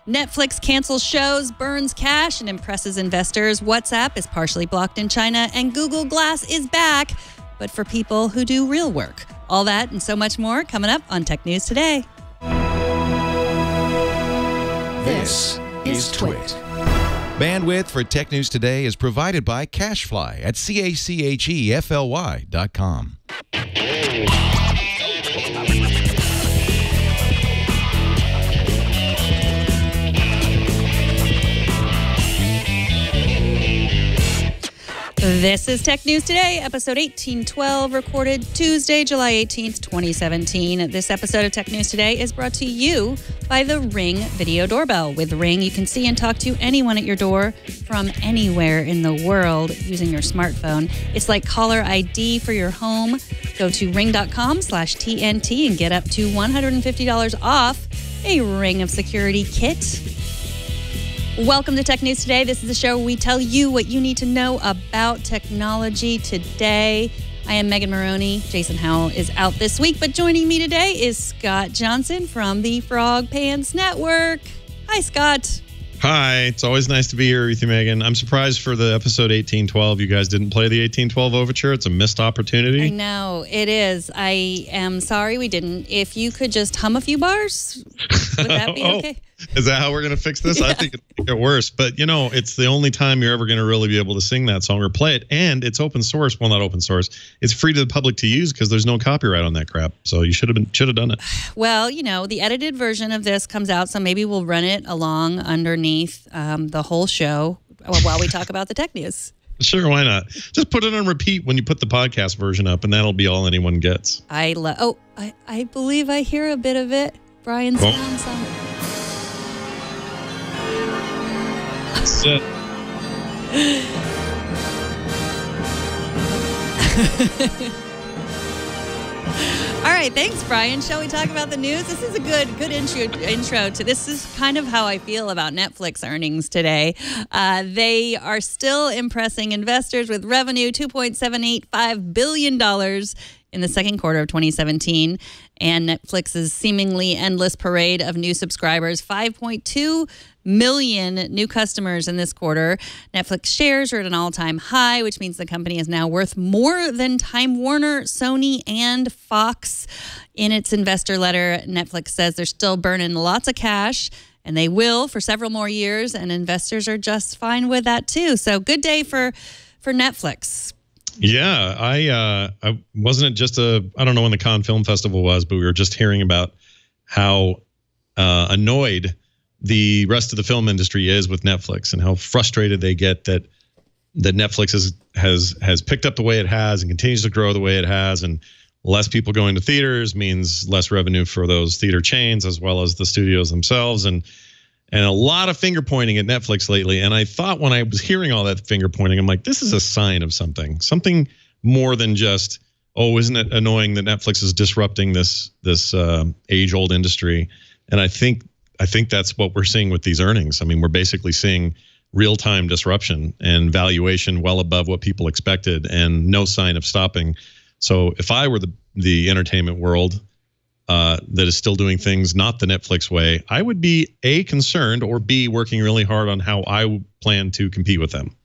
Netflix cancels shows, burns cash, and impresses investors. WhatsApp is partially blocked in China, and Google Glass is back, but for people who do real work. All that and so much more coming up on Tech News Today. This is Twit. Bandwidth for Tech News Today is provided by CashFly at CACHEFLY.com. This is Tech News Today, episode 1812, recorded Tuesday, July 18th, 2017. This episode of Tech News Today is brought to you by the Ring Video Doorbell. With Ring, you can see and talk to anyone at your door from anywhere in the world using your smartphone. It's like caller ID for your home. Go to ring.com/TNT and get up to $150 off a Ring of Security kit. Welcome to Tech News Today. This is the show where we tell you what you need to know about technology today. I am Megan Maroney. Jason Howell is out this week, but joining me today is Scott Johnson from the Frog Pants Network. Hi, Scott. Hi. It's always nice to be here with you, Megan. I'm surprised for the episode 1812 you guys didn't play the 1812 overture. It's a missed opportunity. I know. It is. I am sorry we didn't. If you could just hum a few bars, would that be okay? Is that how we're going to fix this? Yeah. I think it'll make it worse. But, you know, it's the only time you're ever going to really be able to sing that song or play it. And it's open source. Well, not open source. It's free to the public to use because there's no copyright on that crap. So you should have done it. Well, you know, the edited version of this comes out, so maybe we'll run it along underneath the whole show while we talk about the tech news. Sure, why not? Just put it on repeat when you put the podcast version up, and that'll be all anyone gets. I believe I hear a bit of it. Brian's song. That's it. All right, thanks, Brian. Shall we talk about the news? This is a good intro to this. Is kind of how I feel about Netflix earnings today. They are still impressing investors with revenue $2.785 billion in the second quarter of 2017, and Netflix's seemingly endless parade of new subscribers, 5.2 million new customers in this quarter. Netflix shares are at an all-time high, which means the company is now worth more than Time Warner, Sony, and Fox. In its investor letter, Netflix says they're still burning lots of cash, and they will for several more years, and investors are just fine with that too. So good day for Netflix. Yeah, I wasn't it just I don't know when the Cannes Film Festival was, but we were just hearing about how annoyed the rest of the film industry is with Netflix and how frustrated they get that Netflix has picked up the way it has and continues to grow the way it has, and less people going to theaters means less revenue for those theater chains as well as the studios themselves, and a lot of finger pointing at Netflix lately. And I thought when I was hearing all that finger pointing, I'm like, this is a sign of something more than just, oh, isn't it annoying that Netflix is disrupting this age-old industry? And I think that's what we're seeing with these earnings. I mean, we're basically seeing real-time disruption and valuation well above what people expected and no sign of stopping. So if I were the entertainment world that is still doing things not the Netflix way, I would be A, concerned, or B, working really hard on how I plan to compete with them.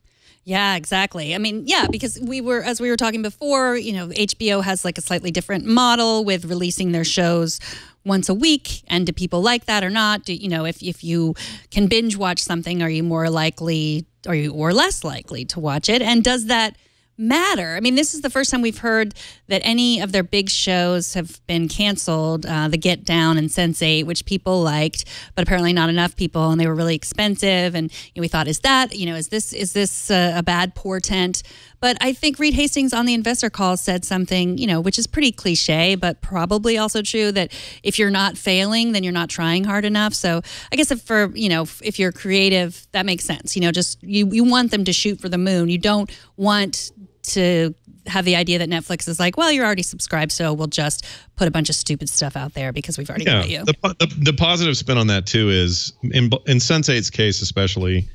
Yeah, exactly. I mean, yeah, because as we were talking before, you know, HBO has like a slightly different model with releasing their shows once a week. And do people like that or not? You know, if you can binge watch something, are you more likely or less likely to watch it? And does that matter? I mean, this is the first time we've heard that any of their big shows have been canceled. The Get Down and Sense8, which people liked, but apparently not enough people, and they were really expensive. And you know, we thought, is this a bad portent? But I think Reed Hastings on the investor call said something, you know, which is pretty cliche, but probably also true, that if you're not failing, then you're not trying hard enough. So I guess if you're creative, that makes sense. You know, just you want them to shoot for the moon. You don't want to have the idea that Netflix is like, well, you're already subscribed, so we'll just put a bunch of stupid stuff out there because we've already got you. The positive spin on that too is in Sense8's case especially,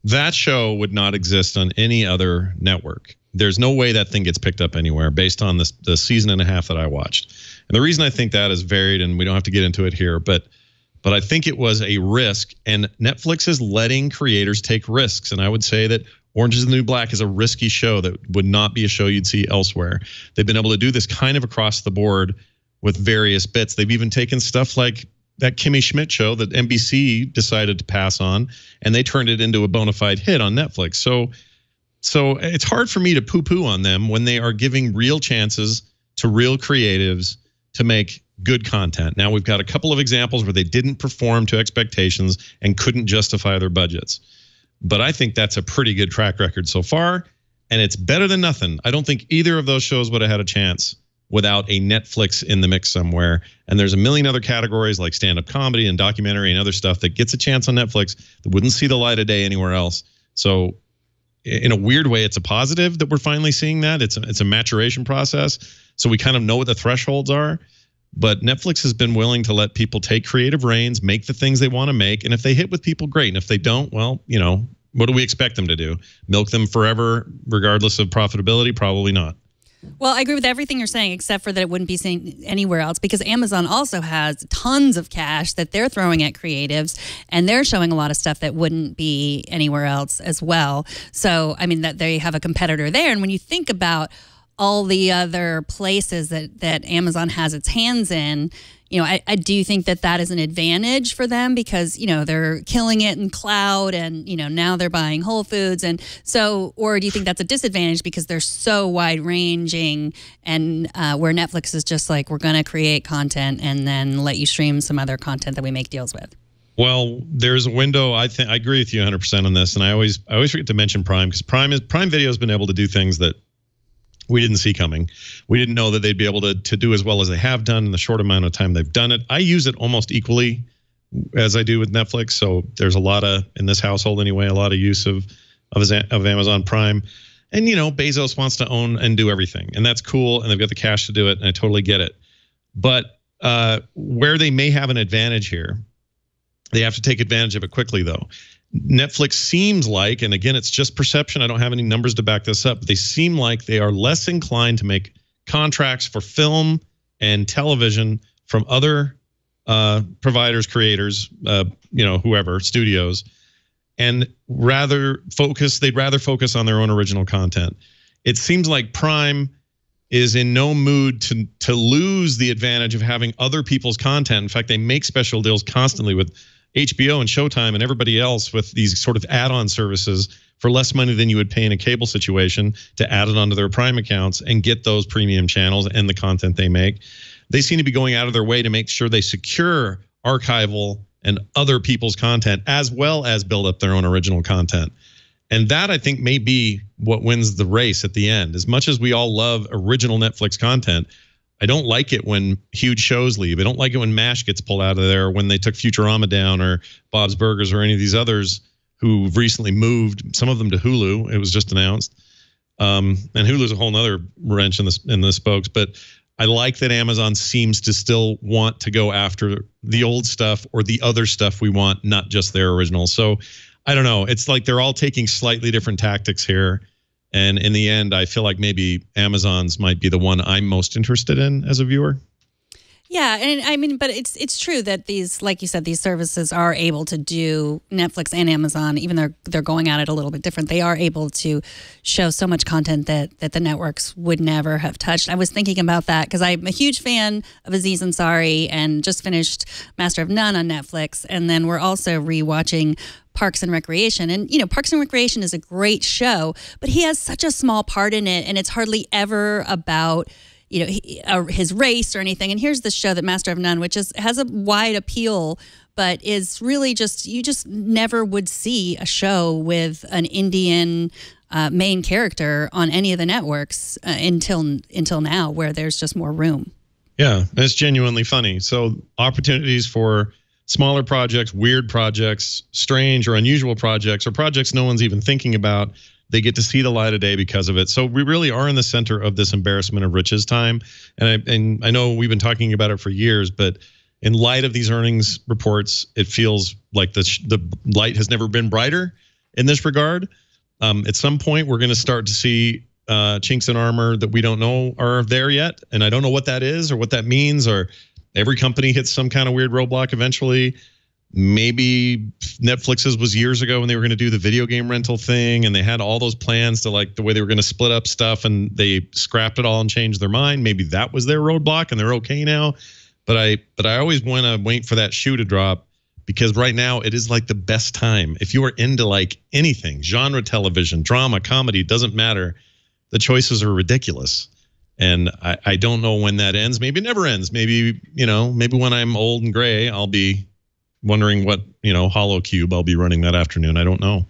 that show would not exist on any other network. There's no way that thing gets picked up anywhere based on the season and a half that I watched. And the reason I think that is varied, and we don't have to get into it here, but but I think it was a risk, and Netflix is letting creators take risks. And I would say that Orange is the New Black is a risky show that would not be a show you'd see elsewhere. They've been able to do this kind of across the board with various bits. They've even taken stuff like that Kimmy Schmidt show that NBC decided to pass on, and they turned it into a bona fide hit on Netflix. So it's hard for me to poo-poo on them when they are giving real chances to real creatives to make good content. Now, we've got a couple of examples where they didn't perform to expectations and couldn't justify their budgets. But I think that's a pretty good track record so far, and it's better than nothing. I don't think either of those shows would have had a chance without a Netflix in the mix somewhere. And there's a million other categories like stand-up comedy and documentary and other stuff that gets a chance on Netflix that wouldn't see the light of day anywhere else. So in a weird way, it's a positive that we're finally seeing that. It's a maturation process. So we kind of know what the thresholds are. But Netflix has been willing to let people take creative reins, make the things they want to make. And if they hit with people, great. And if they don't, well, you know, what do we expect them to do? Milk them forever, regardless of profitability? Probably not. Well, I agree with everything you're saying, except for that it wouldn't be seen anywhere else, because Amazon also has tons of cash that they're throwing at creatives, and they're showing a lot of stuff that wouldn't be anywhere else as well. So, I mean, that they have a competitor there. And when you think about all the other places that Amazon has its hands in, you know, I do think that is an advantage for them, because, you know, they're killing it in cloud, and, you know, now they're buying Whole Foods. And so, or do you think that's a disadvantage because they're so wide ranging, and where Netflix is just like, we're going to create content and then let you stream some other content that we make deals with? Well, there's a window. I agree with you 100% on this. And I always forget to mention Prime, because Prime Video has been able to do things that we didn't see coming. We didn't know that they'd be able to do as well as they have done in the short amount of time they've done it. I use it almost equally as I do with Netflix. So there's a lot of, in this household anyway, a lot of use of Amazon Prime. And, you know, Bezos wants to own and do everything. And that's cool. And they've got the cash to do it. And I totally get it. But where they may have an advantage here, they have to take advantage of it quickly, though. Netflix seems like, and again, it's just perception, I don't have any numbers to back this up, but they seem like they are less inclined to make contracts for film and television from other providers, creators, you know, whoever, studios, and they'd rather focus on their own original content. It seems like Prime is in no mood to lose the advantage of having other people's content. In fact, they make special deals constantly with HBO and Showtime and everybody else with these sort of add-on services for less money than you would pay in a cable situation to add it onto their Prime accounts and get those premium channels and the content they make. They seem to be going out of their way to make sure they secure archival and other people's content, as well as build up their own original content. And that, I think, may be what wins the race at the end. As much as we all love original Netflix content, I don't like it when huge shows leave. I don't like it when MASH gets pulled out of there, when they took Futurama down, or Bob's Burgers, or any of these others who've recently moved, some of them to Hulu. It was just announced. And Hulu's a whole other wrench in the spokes. But I like that Amazon seems to still want to go after the old stuff or the other stuff we want, not just their original. So I don't know. It's like they're all taking slightly different tactics here. And in the end, I feel like maybe Amazon's might be the one I'm most interested in as a viewer. Yeah, and I mean, but it's true that these, like you said, these services are able to do, Netflix and Amazon, even though they're going at it a little bit different, they are able to show so much content that the networks would never have touched. I was thinking about that because I'm a huge fan of Aziz Ansari and just finished Master of None on Netflix, and then we're also rewatching Parks and Recreation. And, you know, Parks and Recreation is a great show, but he has such a small part in it, and it's hardly ever about, you know, his race or anything. And here's the show that Master of None, which has a wide appeal, but is really just, you just never would see a show with an Indian main character on any of the networks until now, where there's just more room. Yeah, it's genuinely funny. So opportunities for smaller projects, weird projects, strange or unusual projects, or projects no one's even thinking about, they get to see the light of day because of it. So we really are in the center of this embarrassment of riches time. And I know we've been talking about it for years, but in light of these earnings reports, it feels like the light has never been brighter in this regard. At some point, we're going to start to see chinks in armor that we don't know are there yet. And I don't know what that is or what that means, or Every company hits some kind of weird roadblock eventually. Maybe Netflix's was years ago when they were going to do the video game rental thing, and they had all those plans to like the way they were going to split up stuff, and they scrapped it all and changed their mind. Maybe that was their roadblock and they're okay now. But I always want to wait for that shoe to drop, because right now it is like the best time. If you are into like anything, genre television, drama, comedy, doesn't matter. The choices are ridiculous. And I don't know when that ends. Maybe it never ends. Maybe, maybe when I'm old and gray, I'll be wondering what, Hollow Cube I'll be running that afternoon. I don't know.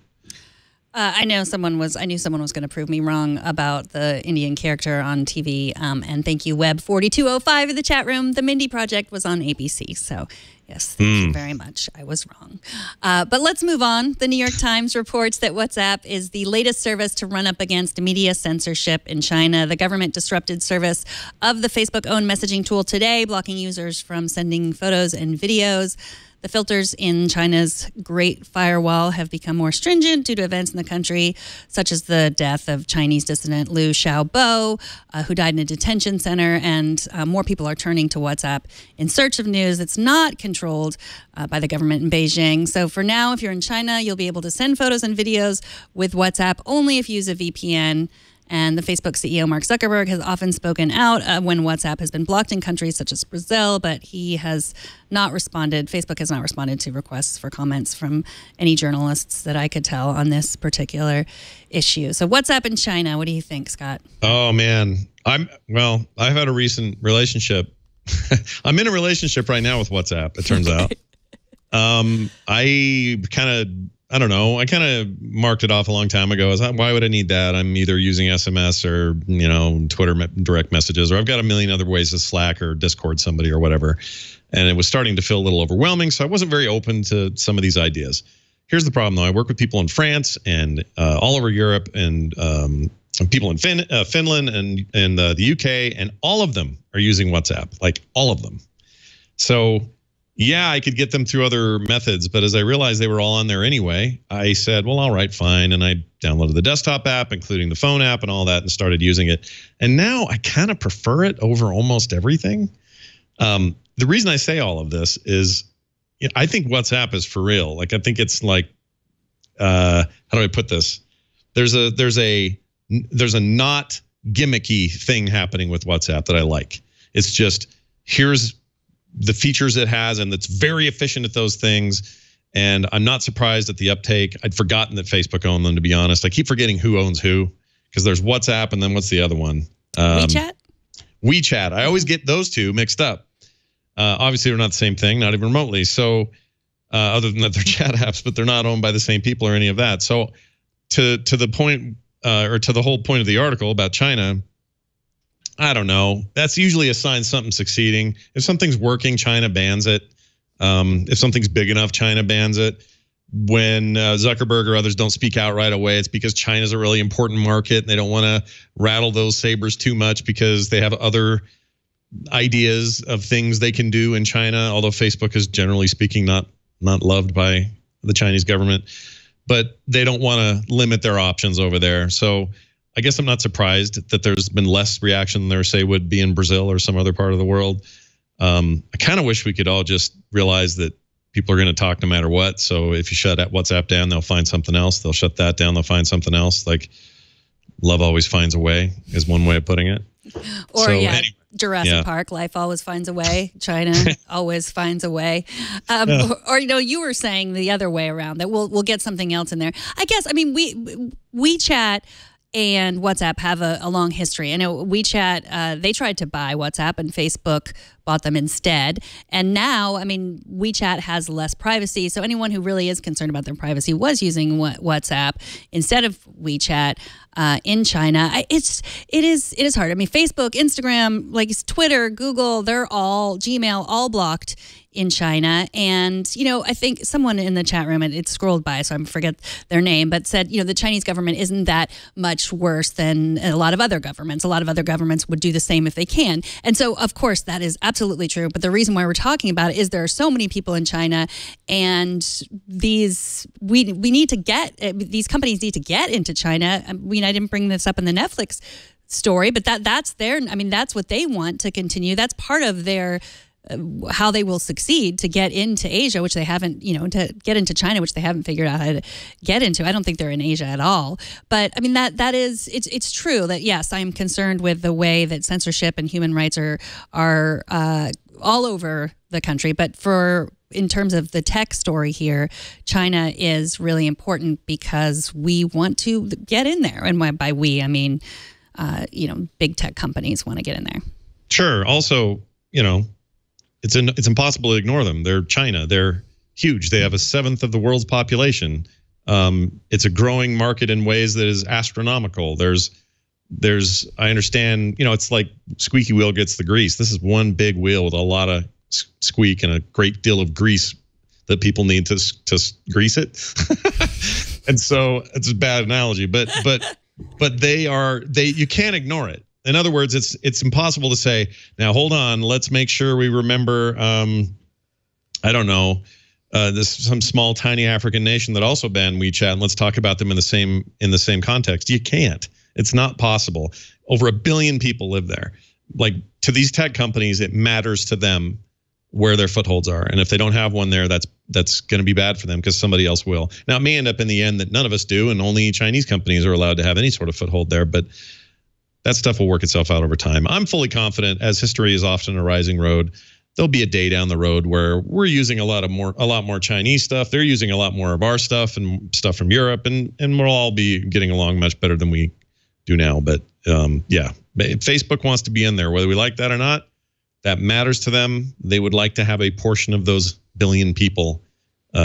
I knew someone was going to prove me wrong about the Indian character on TV. And thank you, Web4205 in the chat room. The Mindy Project was on ABC. So, yes, thank you very much. I was wrong. But let's move on. The New York Times reports that WhatsApp is the latest service to run up against media censorship in China. The government disrupted service of the Facebook-owned messaging tool today, blocking users from sending photos and videos. The filters in China's Great Firewall have become more stringent due to events in the country, such as the death of Chinese dissident Liu Xiaobo, who died in a detention center, and more people are turning to WhatsApp in search of news that's not controlled by the government in Beijing. So for now, if you're in China, you'll be able to send photos and videos with WhatsApp only if you use a VPN. And the Facebook CEO, Mark Zuckerberg, has often spoken out when WhatsApp has been blocked in countries such as Brazil, but he has not responded. Facebook has not responded to requests for comments from any journalists that I could tell on this particular issue. So WhatsApp in China, what do you think, Scott? Oh, man. I've had a recent relationship. I'm in a relationship right now with WhatsApp, it turns out. I don't know. I kind of marked it off a long time ago as why would I need that? I'm either using SMS or, Twitter direct messages, or I've got a million other ways to Slack or Discord somebody or whatever. And it was starting to feel a little overwhelming. So I wasn't very open to some of these ideas. Here's the problem, though. I work with people in France and all over Europe and people in Finland and the UK, and all of them are using WhatsApp, like all of them. So yeah, I could get them through other methods, but as I realized they were all on there anyway, I said, well, all right, fine. And I downloaded the desktop app, including the phone app and all that, and started using it. And now I kind of prefer it over almost everything. The reason I say all of this is I think WhatsApp is for real. Like, I think it's like, how do I put this? There's a not gimmicky thing happening with WhatsApp that I like. It's just, here's the features it has, and it's very efficient at those things. And I'm not surprised at the uptake. I'd forgotten that Facebook owned them, to be honest. I keep forgetting who owns who, because there's WhatsApp and then what's the other one? WeChat? WeChat. I always get those two mixed up. Obviously, they're not the same thing, not even remotely. So other than that, they're chat apps, but they're not owned by the same people or any of that. So to the point, or to the whole point of the article about China, I don't know. That's usually a sign something's succeeding. If something's working, China bans it. If something's big enough, China bans it. When Zuckerberg or others don't speak out right away, it's because China's a really important market and they don't want to rattle those sabers too much because they have other ideas of things they can do in China, although Facebook is generally speaking not loved by the Chinese government. But they don't want to limit their options over there. So I guess I'm not surprised that there's been less reaction than there, say, would be in Brazil or some other part of the world. I kind of wish we could all just realize that people are going to talk no matter what. So if you shut WhatsApp down, they'll find something else. They'll shut that down, they'll find something else. Like, love always finds a way is one way of putting it. Or so, anyway. Jurassic Park, life always finds a way. China always finds a way. Or you were saying the other way around, that we'll get something else in there. I guess, I mean, WeChat and WhatsApp have a long history. I know WeChat, they tried to buy WhatsApp and Facebook bought them instead. And now, I mean, WeChat has less privacy. So anyone who really is concerned about their privacy was using WhatsApp instead of WeChat in China. It is hard. I mean, Facebook, Instagram, like Twitter, Google, they're all, Gmail, all blocked in China. And, I think someone in the chat room, it scrolled by, so I forget their name, but said, the Chinese government isn't that much worse than a lot of other governments. A lot of other governments would do the same if they can. And so, of course, that is absolutely true. But the reason why we're talking about it is there are so many people in China, and these companies need to get into China. I mean, I didn't bring this up in the Netflix story, but that's what they want to continue. That's part of their how they will succeed to get into Asia, which they haven't, to get into China, which they haven't figured out how to get into. I don't think they're in Asia at all. But I mean, that is, it's true that, yes, I am concerned with the way that censorship and human rights are all over the country. But in terms of the tech story here, China is really important because we want to get in there. And by we, I mean, big tech companies want to get in there. Sure. Also, it's impossible to ignore them. They're China. They're huge. They have 1/7 of the world's population. It's a growing market in ways that is astronomical. There's I understand, it's like squeaky wheel gets the grease. This is one big wheel with a lot of squeak and a great deal of grease that people need to grease it. And so it's a bad analogy, but you can't ignore it. In other words, it's impossible to say, now hold on, let's make sure we remember, I don't know, some small tiny African nation that also banned WeChat, and let's talk about them in the same context. You can't. It's not possible. Over 1 billion people live there. Like, to these tech companies, it matters to them where their footholds are, and if they don't have one there, that's going to be bad for them because somebody else will. Now, it may end up in the end that none of us do, and only Chinese companies are allowed to have any sort of foothold there, but that stuff will work itself out over time. I'm fully confident, as history is often a rising road, there'll be a day down the road where we're using a lot more Chinese stuff. They're using a lot more of our stuff and stuff from Europe, and we'll all be getting along much better than we do now. But yeah, Facebook wants to be in there, whether we like that or not. That matters to them. They would like to have a portion of those billion people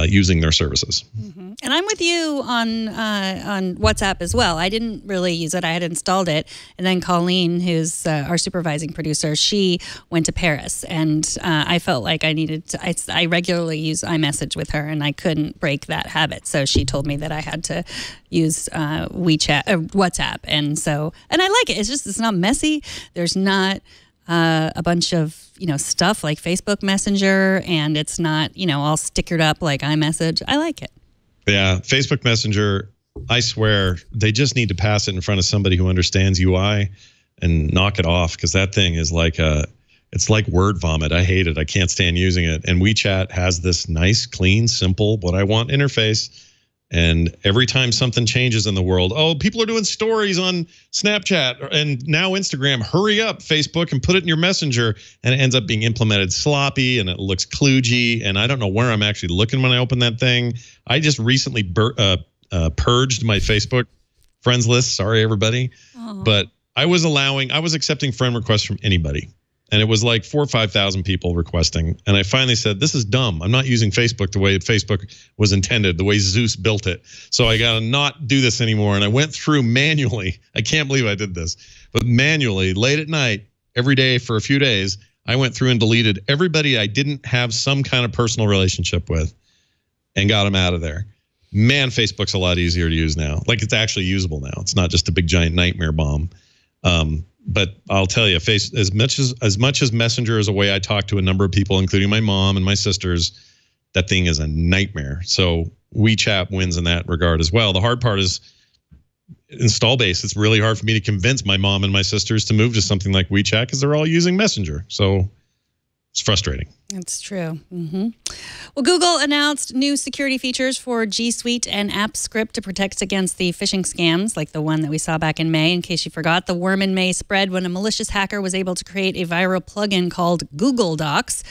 using their services. Mm-hmm. And I'm with you on WhatsApp as well. I didn't really use it. I had installed it. And then Colleen, who's our supervising producer, she went to Paris. And I felt like I needed to, I regularly use iMessage with her, and I couldn't break that habit. So she told me that I had to use WhatsApp. And I like it. It's not messy. There's not a bunch of stuff like Facebook Messenger, and it's not all stickered up like iMessage. I like it. Yeah, Facebook Messenger, I swear they just need to pass it in front of somebody who understands UI and knock it off, because that thing is like it's like word vomit. I hate it. I can't stand using it. And WeChat has this nice, clean, simple, what I want interface. And every time something changes in the world, people are doing stories on Snapchat and now Instagram. Hurry up, Facebook, and put it in your Messenger. And it ends up being implemented sloppy, and it looks kludgy. And I don't know where I'm actually looking when I open that thing. I just recently purged my Facebook friends list. Sorry, everybody. Aww. But I was accepting friend requests from anybody. And it was like 4,000 or 5,000 people requesting. And I finally said, this is dumb. I'm not using Facebook the way Facebook was intended, the way Zeus built it. So I got to not do this anymore. And I went through manually. I can't believe I did this. But manually, late at night, every day for a few days, I went through and deleted everybody I didn't have some kind of personal relationship with and got them out of there. Man, Facebook's a lot easier to use now. Like, it's actually usable now. It's not just a big giant nightmare bomb. But I'll tell you, as much as Messenger is a way I talk to a number of people, including my mom and my sisters, that thing is a nightmare. So WeChat wins in that regard as well. The hard part is install base. It's really hard for me to convince my mom and my sisters to move to something like WeChat because they're all using Messenger. So it's frustrating. It's true. Mm-hmm. Well, Google announced new security features for G Suite and AppScript to protect against the phishing scams like the one that we saw back in May. In case you forgot, the worm in May spread when a malicious hacker was able to create a viral plugin called Google Docs.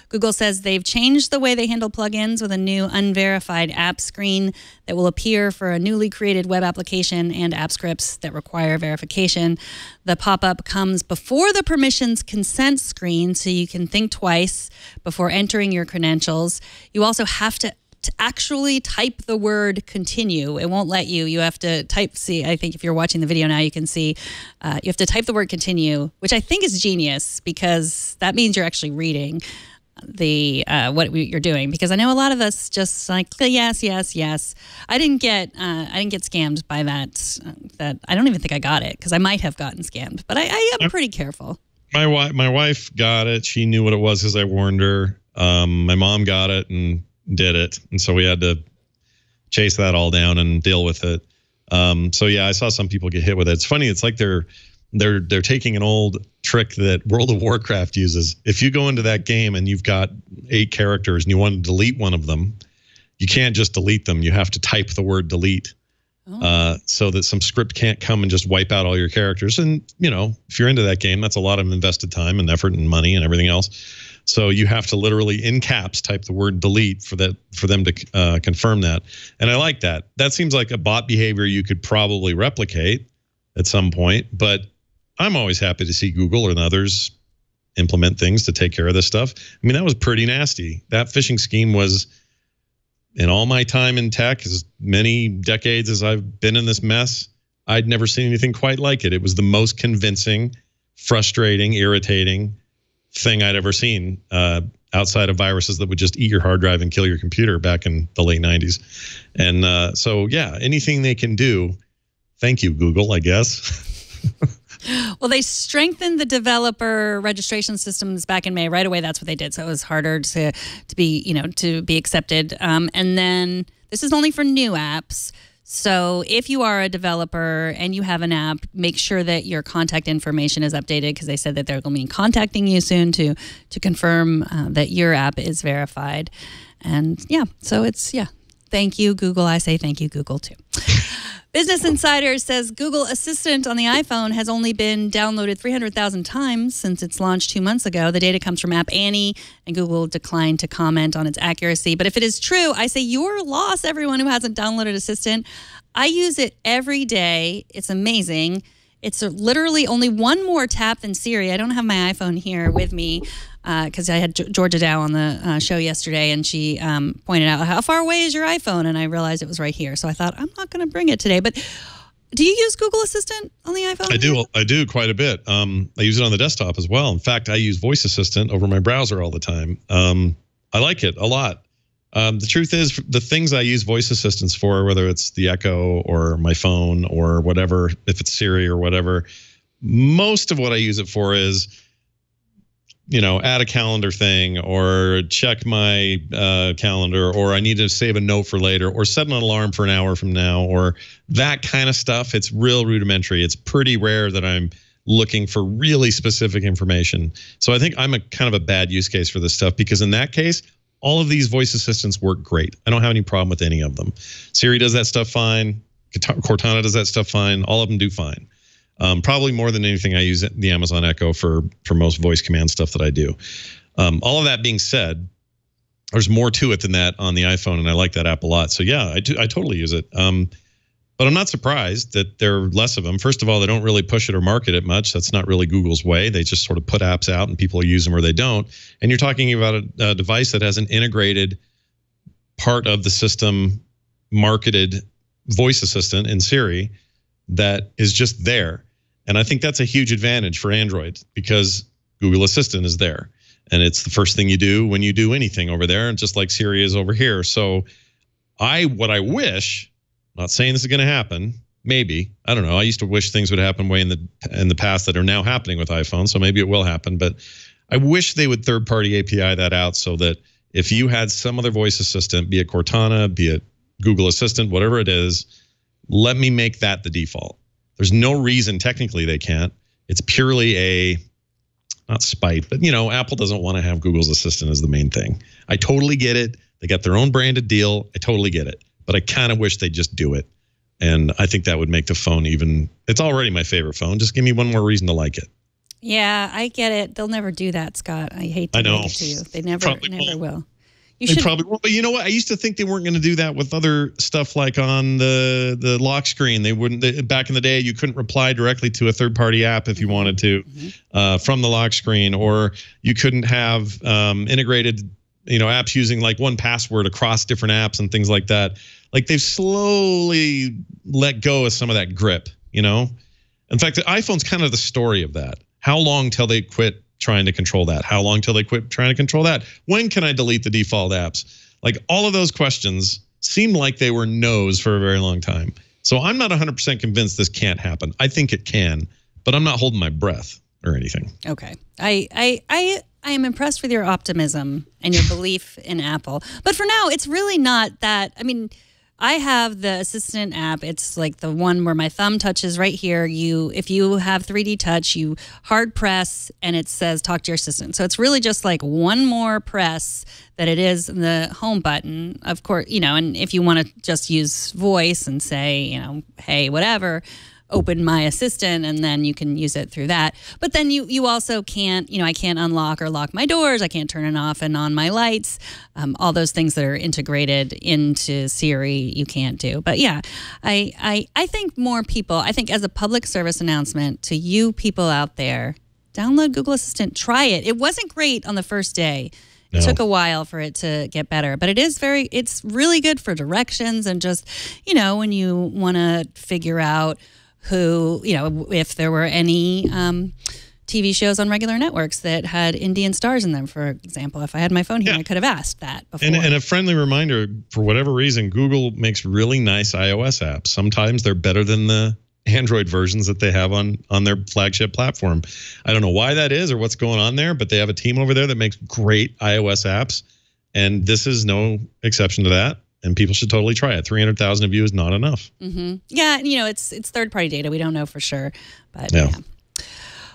Google says they've changed the way they handle plugins with a new unverified app screen that will appear for a newly created web application and app scripts that require verification. The pop-up comes before the permissions consent screen, so you can think twice before entering your credentials. You also have to actually type the word continue. It won't let you. You have to type, I think if you're watching the video now, you can see you have to type the word continue, which I think is genius because that means you're actually reading what you're doing, because I know a lot of us just like yes. I didn't get scammed by that. I don't even think I got it, because I might have gotten scammed, but I am pretty careful. My wife got it. She knew what it was because I warned her. My mom got it and did it, and so we had to chase that all down and deal with it. So yeah, I saw some people get hit with it. It's funny. It's like they're they're taking an old trick that World of Warcraft uses. If you go into that game and you've got 8 characters and you want to delete one of them, you can't just delete them. You have to type the word delete. So that some script can't come and just wipe out all your characters. And, you know, if you're into that game, that's a lot of invested time and effort and money and everything else. So you have to literally in caps type the word delete for them to confirm that. And I like that. That seems like a bot behavior you could probably replicate at some point. But I'm always happy to see Google and others implement things to take care of this stuff. I mean, that was pretty nasty. That phishing scheme was, in all my time in tech, as many decades as I've been in this mess, I'd never seen anything quite like it. It was the most convincing, frustrating, irritating thing I'd ever seen outside of viruses that would just eat your hard drive and kill your computer back in the late 90s. And so, yeah, anything they can do, thank you, Google, I guess. Well, they strengthened the developer registration systems back in May. Right away, that's what they did. So it was harder to be accepted. And then this is only for new apps. So if you are a developer and you have an app, make sure that your contact information is updated, because they said that they're going to be contacting you soon to confirm that your app is verified. And yeah, so it's, yeah. Thank you, Google. I say thank you, Google, too. Business Insider says Google Assistant on the iPhone has only been downloaded 300,000 times since its launch 2 months ago. The data comes from App Annie, and Google declined to comment on its accuracy. But if it is true, I say your loss, everyone who hasn't downloaded Assistant. I use it every day. It's amazing. It's literally only one more tap than Siri. I don't have my iPhone here with me because I had Georgia Dow on the show yesterday, and she pointed out, how far away is your iPhone? And I realized it was right here. So I thought, I'm not going to bring it today. But do you use Google Assistant on the iPhone? I do quite a bit. I use it on the desktop as well. In fact, I use Voice Assistant over my browser all the time. I like it a lot. The truth is, the things I use voice assistants for, whether it's the Echo or my phone or whatever, if it's Siri or whatever, most of what I use it for is, you know, add a calendar thing or check my calendar, or I need to save a note for later, or set an alarm for an hour from now, or that kind of stuff. It's real rudimentary. It's pretty rare that I'm looking for really specific information. So I think I'm a kind of a bad use case for this stuff, because in that case, all of these voice assistants work great. I don't have any problem with any of them. Siri does that stuff fine. Cortana does that stuff fine. All of them do fine. Probably more than anything, I use the Amazon Echo for most voice command stuff that I do. All of that being said, there's more to it than that on the iPhone, and I like that app a lot. So yeah, I totally use it. But I'm not surprised that there are less of them. First of all, they don't really push it or market it much. That's not really Google's way. They just sort of put apps out and people use them or they don't. And you're talking about a device that has an integrated part of the system marketed voice assistant in Siri that is just there. And I think that's a huge advantage for Android, because Google Assistant is there. And it's the first thing you do when you do anything over there, and just like Siri is over here. So what I wish, not saying this is going to happen, maybe, I don't know. I used to wish things would happen way in the past that are now happening with iPhone, so maybe it will happen. But I wish they would third-party API that out, so that if you had some other voice assistant, be it Cortana, be it Google Assistant, whatever it is, let me make that the default. There's no reason technically they can't. It's purely a, not spite, but, you know, Apple doesn't want to have Google's Assistant as the main thing. I totally get it. They got their own branded deal. I totally get it. But I kind of wish they'd just do it. And I think that would make the phone even, it's already my favorite phone. Just give me one more reason to like it. Yeah, I get it. They'll never do that, Scott. I hate to make it to you. They never will. They probably won't. But you know what? I used to think they weren't going to do that with other stuff, like on the lock screen. They wouldn't. Back in the day, you couldn't reply directly to a third-party app if you wanted to from the lock screen, or you couldn't have integrated, you know, apps using like 1Password across different apps and things like that. Like, they've slowly let go of some of that grip, you know? In fact, the iPhone's kind of the story of that. How long till they quit trying to control that? How long till they quit trying to control that? When can I delete the default apps? Like, all of those questions seem like they were no's for a very long time. So I'm not 100% convinced this can't happen. I think it can, but I'm not holding my breath or anything. Okay. I am impressed with your optimism and your belief in Apple. But for now, it's really not that. I mean, I have the Assistant app. It's like the one where my thumb touches right here. If you have 3D touch, you hard press and it says talk to your assistant. So it's really just like one more press that it is the home button. Of course, and if you want to just use voice and say, hey, whatever, open my assistant, and then you can use it through that. But then you also can't, I can't unlock or lock my doors. I can't turn it off and on my lights. All those things that are integrated into Siri, you can't do. But yeah, I think more people, I think as a public service announcement to you people out there, download Google Assistant, try it. It wasn't great on the first day. It took a while for it to get better, but it's really good for directions and just, when you want to figure out who, if there were any TV shows on regular networks that had Indian stars in them, for example. If I had my phone here, I could have asked that before. And a friendly reminder, for whatever reason, Google makes really nice iOS apps. Sometimes they're better than the Android versions that they have on their flagship platform. I don't know why that is or what's going on there, but they have a team over there that makes great iOS apps, and this is no exception to that. And people should totally try it. 300,000 of you is not enough. Mm-hmm. Yeah, it's third-party data. We don't know for sure, but yeah.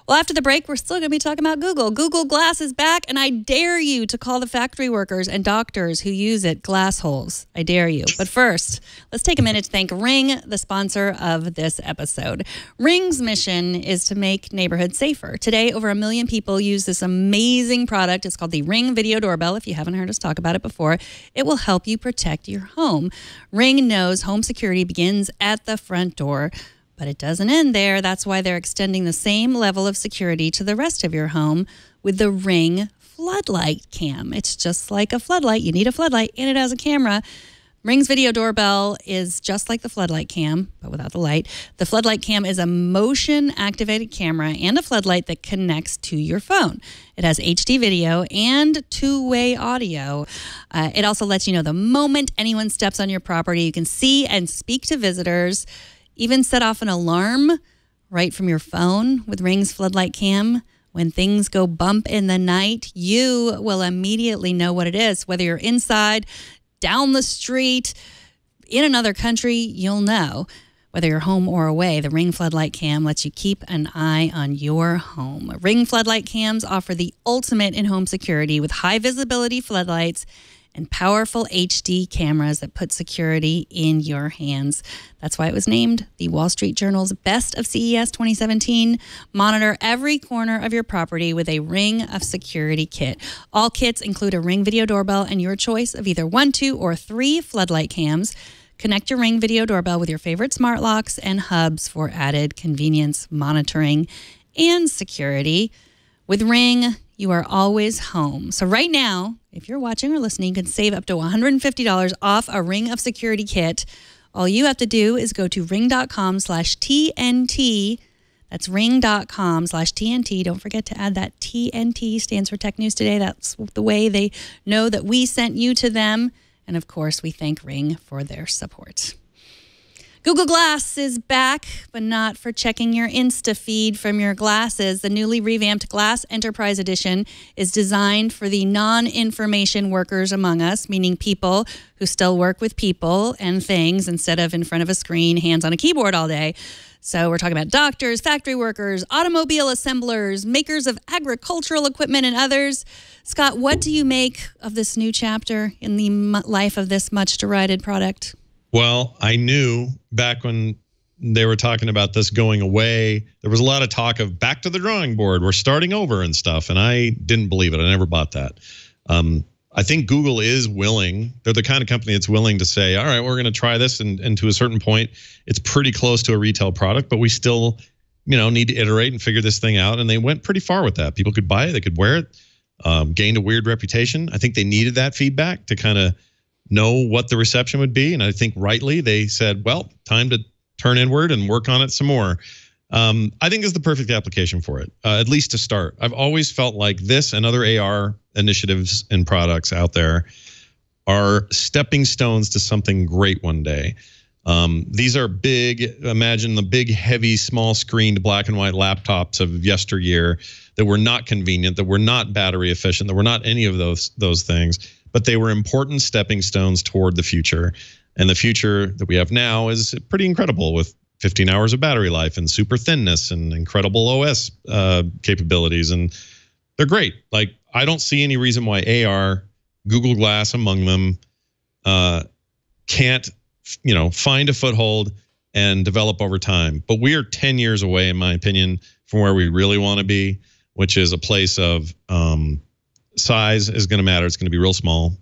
Well, after the break, we're still going to be talking about Google. Google Glass is back, and I dare you to call the factory workers and doctors who use it glass holes. I dare you. But first, let's take a minute to thank Ring, the sponsor of this episode. Ring's mission is to make neighborhoods safer. Today, over 1 million people use this amazing product. It's called the Ring Video Doorbell. If you haven't heard us talk about it before, it will help you protect your home. Ring knows home security begins at the front door, but it doesn't end there. That's why they're extending the same level of security to the rest of your home with the Ring Floodlight Cam. It's just like a floodlight. You need a floodlight, and it has a camera. Ring's Video Doorbell is just like the Floodlight Cam, but without the light. The Floodlight Cam is a motion-activated camera and a floodlight that connects to your phone. It has HD video and two-way audio. It also lets you know the moment anyone steps on your property. You can see and speak to visitors. Even set off an alarm right from your phone with Ring's Floodlight Cam. When things go bump in the night, you will immediately know what it is. Whether you're inside, down the street, in another country, you'll know. Whether you're home or away, the Ring Floodlight Cam lets you keep an eye on your home. Ring Floodlight Cams offer the ultimate in-home security with high visibility floodlights and powerful HD cameras that put security in your hands. That's why it was named the Wall Street Journal's Best of CES 2017. Monitor every corner of your property with a Ring of Security kit. All kits include a Ring Video Doorbell and your choice of either 1, 2, or 3 floodlight cams. Connect your Ring Video Doorbell with your favorite smart locks and hubs for added convenience, monitoring, and security. With Ring, you are always home. So right now, if you're watching or listening, you can save up to $150 off a Ring of Security kit. All you have to do is go to ring.com/TNT. That's ring.com/TNT. Don't forget to add that TNT, stands for Tech News Today. That's the way they know that we sent you to them. And of course, we thank Ring for their support. Google Glass is back, but not for checking your Insta feed from your glasses. The newly revamped Glass Enterprise Edition is designed for the non-information workers among us, meaning people who still work with people and things instead of in front of a screen, hands on a keyboard all day. So we're talking about doctors, factory workers, automobile assemblers, makers of agricultural equipment, and others. Scott, what do you make of this new chapter in the life of this much derided product? Well, I knew back when they were talking about this going away, there was a lot of talk of back to the drawing board, we're starting over and stuff, and I didn't believe it. I never bought that. I think Google is willing. They're the kind of company that's willing to say, all right, we're going to try this, and to a certain point, it's pretty close to a retail product, but we still, need to iterate and figure this thing out, and they went pretty far with that. People could buy it, they could wear it, gained a weird reputation. I think they needed that feedback to kind of know what the reception would be. And I think rightly they said, well, time to turn inward and work on it some more. I think is the perfect application for it, at least to start. I've always felt like this and other AR initiatives and products out there are stepping stones to something great one day. These are big, imagine the big, heavy, small screened black and white laptops of yesteryear that were not convenient, that were not battery efficient, that were not any of those things. But they were important stepping stones toward the future. And the future that we have now is pretty incredible, with 15 hours of battery life and super thinness and incredible OS capabilities. And they're great. Like, I don't see any reason why AR, Google Glass among them, can't, find a foothold and develop over time. But we are 10 years away, in my opinion, from where we really want to be, which is a place of size is going to matter. It's going to be real small,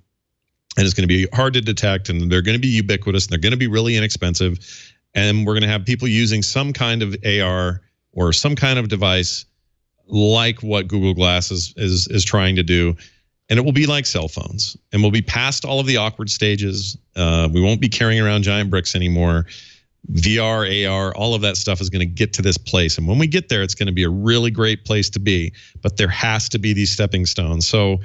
and it's going to be hard to detect, and they're going to be ubiquitous, and they're going to be really inexpensive. And we're going to have people using some kind of AR or some kind of device like what Google Glass is trying to do. And it will be like cell phones, and we'll be past all of the awkward stages. We won't be carrying around giant bricks anymore. VR, AR, all of that stuff is going to get to this place. And when we get there, it's going to be a really great place to be. But there has to be these stepping stones. So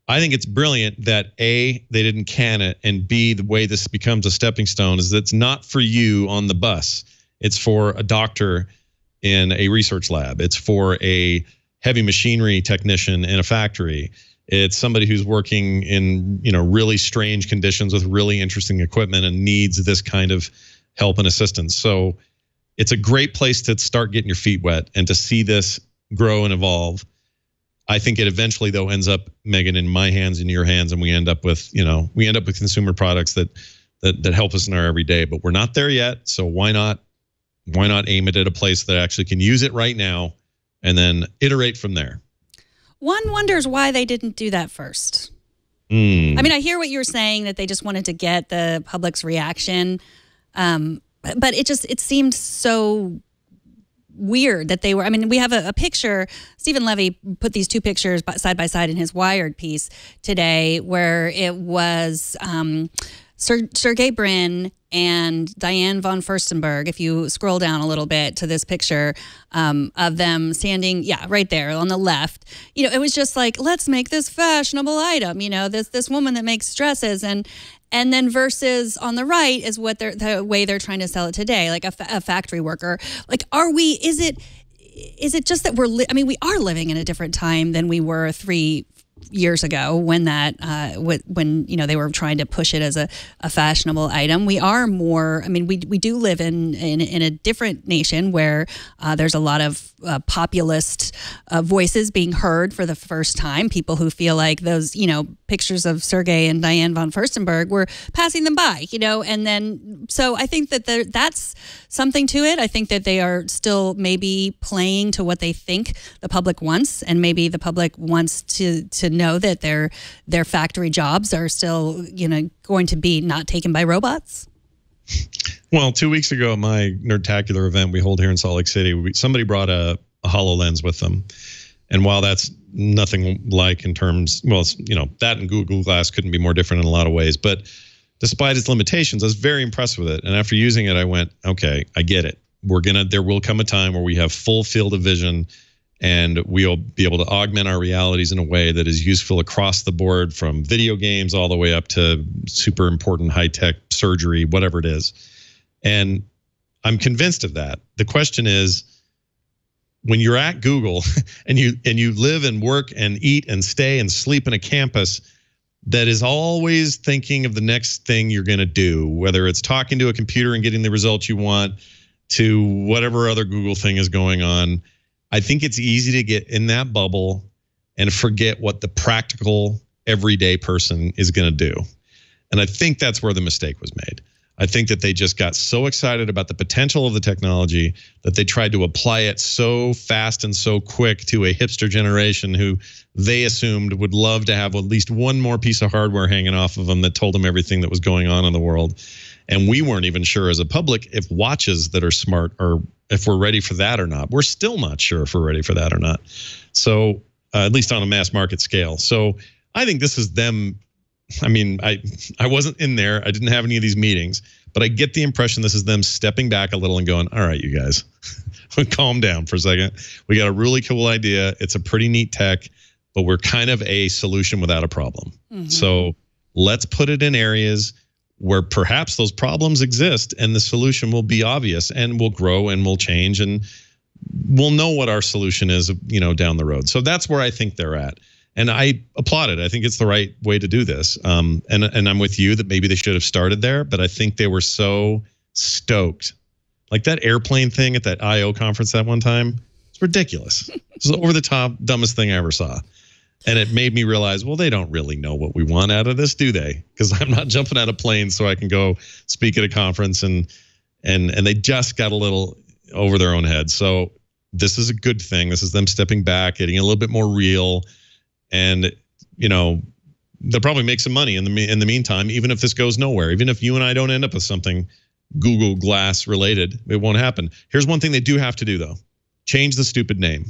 I think it's brilliant that A, they didn't can it, and B, the way this becomes a stepping stone is that it's not for you on the bus. It's for a doctor in a research lab. It's for a heavy machinery technician in a factory. It's somebody who's working in, really strange conditions with really interesting equipment and needs this kind of help and assistance. So it's a great place to start getting your feet wet and to see this grow and evolve. I think it eventually, though, ends up, Megan, in my hands and your hands, and we end up with, consumer products that help us in our everyday. But we're not there yet, so why not aim it at a place that actually can use it right now and then iterate from there? One wonders why they didn't do that first. I mean, I hear what you're saying, that they just wanted to get the public's reaction, but it seemed so weird that they were. I mean, we have a picture. Stephen Levy put these two pictures side by side in his Wired piece today, where it was Sergey Brin and Diane von Furstenberg. If you scroll down a little bit to this picture of them standing, right there on the left, it was just like, let's make this fashionable item. This woman that makes dresses, and then versus on the right is what the way they're trying to sell it today, like a factory worker. Like, is it just that we are living in a different time than we were 3 years ago when when they were trying to push it as a fashionable item. We are more. I mean, we do live in a different nation where there's a lot of populist voices being heard for the first time. People who feel like those pictures of Sergey and Diane von Furstenberg were passing them by. And then so I think that that's something to it. I think that they are still maybe playing to what they think the public wants, and maybe the public wants to know that their factory jobs are still going to be not taken by robots. Well, 2 weeks ago at my Nerdtacular event we hold here in Salt Lake City, somebody brought a HoloLens with them. And while that's nothing like in terms, that and Google Glass couldn't be more different in a lot of ways. But despite its limitations, I was very impressed with it. And after using it, I went, okay, I get it. There will come a time where we have full field of vision, and we'll be able to augment our realities in a way that is useful across the board, from video games all the way up to super important high-tech surgery, whatever it is. And I'm convinced of that. The question is, when you're at Google and you live and work and eat and stay and sleep in a campus that is always thinking of the next thing you're going to do, whether it's talking to a computer and getting the results you want, to whatever other Google thing is going on, I think it's easy to get in that bubble and forget what the practical everyday person is going to do. And I think that's where the mistake was made. I think that they just got so excited about the potential of the technology that they tried to apply it so fast and so quick to a hipster generation who they assumed would love to have at least one more piece of hardware hanging off of them that told them everything that was going on in the world. And we weren't even sure as a public if watches that are smart, or if we're ready for that or not. We're still not sure if we're ready for that or not. So at least on a mass market scale. So I think this is them. I mean, I wasn't in there. I didn't have any of these meetings, but I get the impression this is them stepping back a little and going, all right, you guys, calm down for a second. We got a really cool idea. It's a pretty neat tech, but we're kind of a solution without a problem. Mm-hmm. So let's put it in areas where perhaps those problems exist, and the solution will be obvious, and will grow and will change, and we'll know what our solution is, down the road. So that's where I think they're at. And I applaud it. I think it's the right way to do this. And I'm with you that maybe they should have started there, but I think they were so stoked. Like that airplane thing at that I.O. conference that one time, it's ridiculous. It's the over the top, dumbest thing I ever saw. And it made me realize, well, they don't really know what we want out of this, do they? Because I'm not jumping out of planes so I can go speak at a conference, and they just got a little over their own heads. So this is a good thing. This is them stepping back, getting a little bit more real, and they'll probably make some money in the meantime. Even if this goes nowhere, even if you and I don't end up with something Google Glass related, it won't happen. Here's one thing they do have to do though: change the stupid name.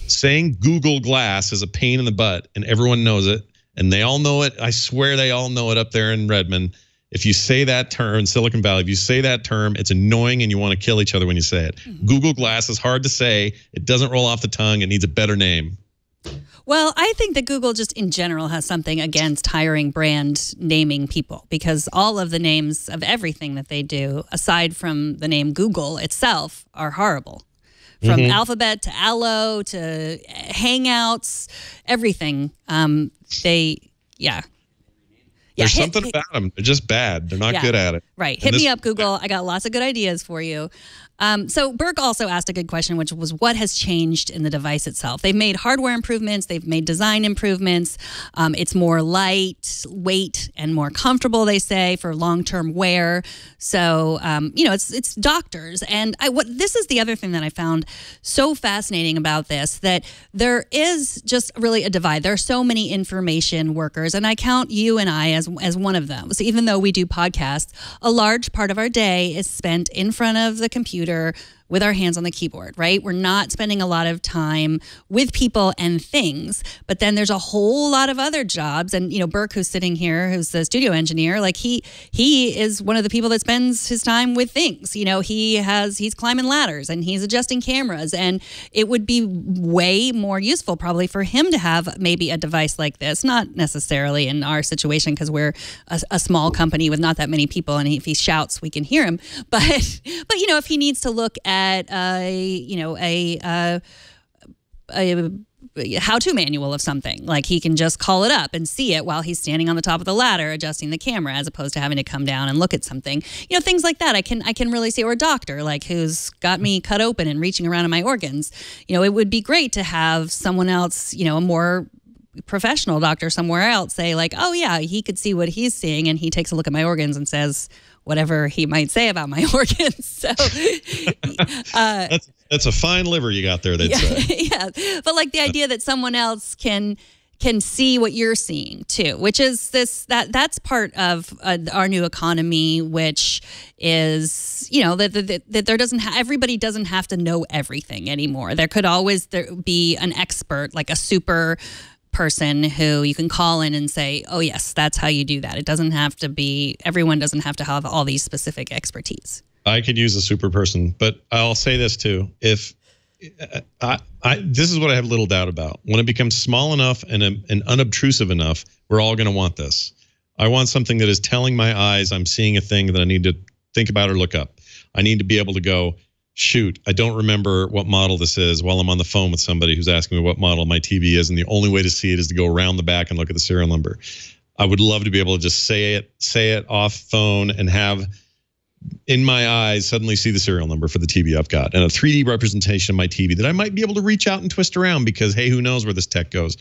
Saying Google Glass is a pain in the butt, and everyone knows it, and they all know it. I swear they all know it up there in Redmond. If you say that term, Silicon Valley, if you say that term, it's annoying and you want to kill each other when you say it. Google Glass is hard to say. It doesn't roll off the tongue. It needs a better name. Well, I think that Google just in general has something against hiring brand naming people, because all of the names of everything that they do, aside from the name Google itself, are horrible. From Alphabet to Allo to Hangouts, everything. There's something about them. They're just bad. They're not good at it. Right. Hit me up, Google. I got lots of good ideas for you. So Burke also asked a good question, which was what has changed in the device itself? They've made hardware improvements. They've made design improvements. It's more lightweight and more comfortable, they say, for long-term wear. So, it's doctors. And this is the other thing that I found so fascinating about this, that there is just really a divide. There are so many information workers, and I count you and I as one of them. So even though we do podcasts, a large part of our day is spent in front of the computer with our hands on the keyboard, right? We're not spending a lot of time with people and things, but then there's a whole lot of other jobs. And, Burke, who's sitting here, who's the studio engineer, like he is one of the people that spends his time with things. He's climbing ladders and he's adjusting cameras, and it would be way more useful probably for him to have maybe a device like this, not necessarily in our situation because we're a small company with not that many people, and if he shouts, we can hear him. But if he needs to look at a how-to manual of something, like he can just call it up and see it while he's standing on the top of the ladder adjusting the camera, as opposed to having to come down and look at something. Things like that I can really see. Or a doctor, like, who's got me cut open and reaching around in my organs. It would be great to have someone else, a more professional doctor somewhere else, say like, oh yeah, he could see what he's seeing, and he takes a look at my organs and says whatever he might say about my organs. So that's a fine liver you got there, they'd say. Yeah, but like the idea that someone else can see what you're seeing too, which is that's part of our new economy, which is that everybody doesn't have to know everything anymore. There could always be an expert, like a super person who you can call in and say, oh yes, that's how you do that. It doesn't have to be, everyone doesn't have to have all these specific expertise. I could use a super person, but I'll say this too. If this is what I have little doubt about. When it becomes small enough and unobtrusive enough, we're all going to want this. I want something that is telling my eyes I'm seeing a thing that I need to think about or look up. I need to be able to go, shoot, I don't remember what model this is while I'm on the phone with somebody who's asking me what model my TV is, and the only way to see it is to go around the back and look at the serial number. I would love to be able to just say it off phone and have in my eyes suddenly see the serial number for the TV I've got, and a 3D representation of my TV that I might be able to reach out and twist around, because hey, who knows where this tech goes.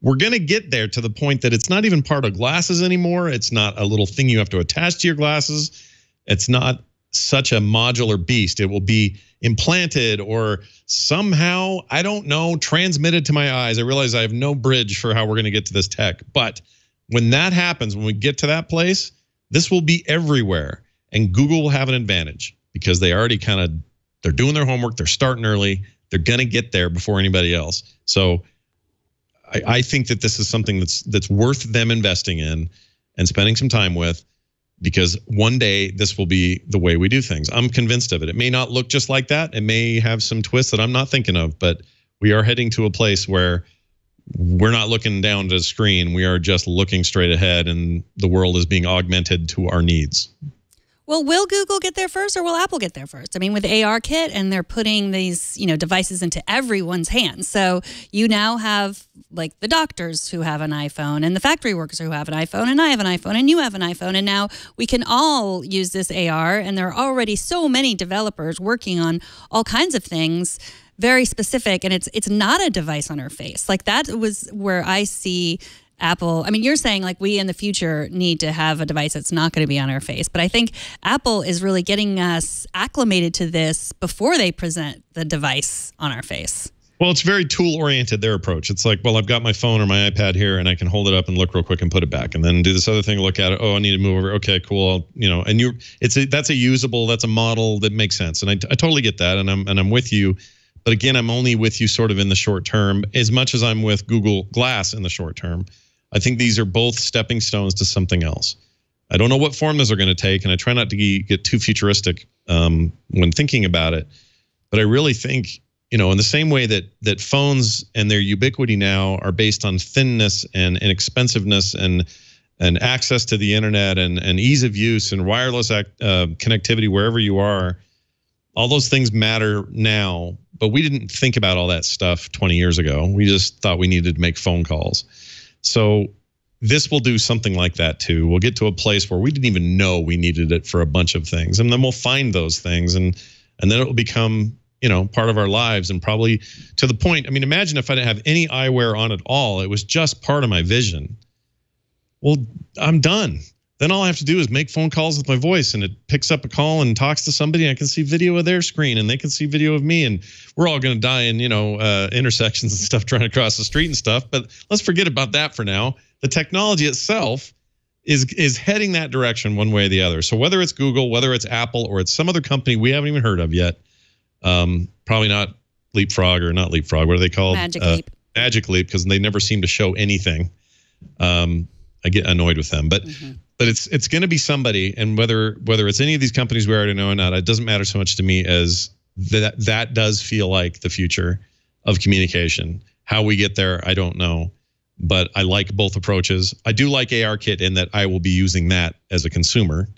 We're going to get there to the point that it's not even part of glasses anymore. It's not a little thing you have to attach to your glasses. It's not such a modular beast. It will be implanted or somehow, I don't know, transmitted to my eyes. I realize I have no bridge for how we're going to get to this tech. But when that happens, when we get to that place, this will be everywhere. And Google will have an advantage because they already they're doing their homework. They're starting early. They're going to get there before anybody else. So I think that this is something that's worth them investing in and spending some time with, because one day this will be the way we do things. I'm convinced of it. It may not look just like that. It may have some twists that I'm not thinking of, but we are heading to a place where we're not looking down to the screen. We are just looking straight ahead, and the world is being augmented to our needs. Well, will Google get there first or will Apple get there first? I mean, with ARKit, and they're putting these, devices into everyone's hands. So you now have like the doctors who have an iPhone and the factory workers who have an iPhone, and I have an iPhone and you have an iPhone. And now we can all use this AR, and there are already so many developers working on all kinds of things, very specific, and it's not a device on our face. Like that was where I see Apple. I mean, you're saying like we in the future need to have a device that's not going to be on our face, but I think Apple is really getting us acclimated to this before they present the device on our face. Well, it's very tool-oriented, their approach. It's like, well, I've got my phone or my iPad here, and I can hold it up and look real quick and put it back, and then do this other thing, look at it. Oh, I need to move over. Okay, cool. And that's a model that makes sense, and I totally get that, and I'm with you. But again, I'm only with you sort of in the short term, as much as I'm with Google Glass in the short term. I think these are both stepping stones to something else. I don't know what form those are going to take, and I try not to get too futuristic when thinking about it. But I really think, in the same way that phones and their ubiquity now are based on thinness and inexpensiveness and access to the internet and ease of use and wireless connectivity wherever you are, all those things matter now. But we didn't think about all that stuff 20 years ago. We just thought we needed to make phone calls. So this will do something like that too. We'll get to a place where we didn't even know we needed it for a bunch of things, and then we'll find those things, and then it will become part of our lives, and probably to the point. I mean, imagine if I didn't have any eyewear on at all. It was just part of my vision. Well, I'm done. Then all I have to do is make phone calls with my voice, and it picks up a call and talks to somebody. And I can see video of their screen, and they can see video of me, and we're all going to die in intersections and stuff trying to cross the street and stuff. But let's forget about that for now. The technology itself is heading that direction one way or the other. So whether it's Google, whether it's Apple, or it's some other company we haven't even heard of yet, probably not Leapfrog or not Leapfrog. What are they called? Magic Leap. Magic Leap, because they never seem to show anything. I get annoyed with them, but it's going to be somebody, and whether it's any of these companies we already know or not, it doesn't matter so much to me as that does feel like the future of communication. How we get there, I don't know, but I like both approaches. I do like ARKit in that I will be using that as a consumer,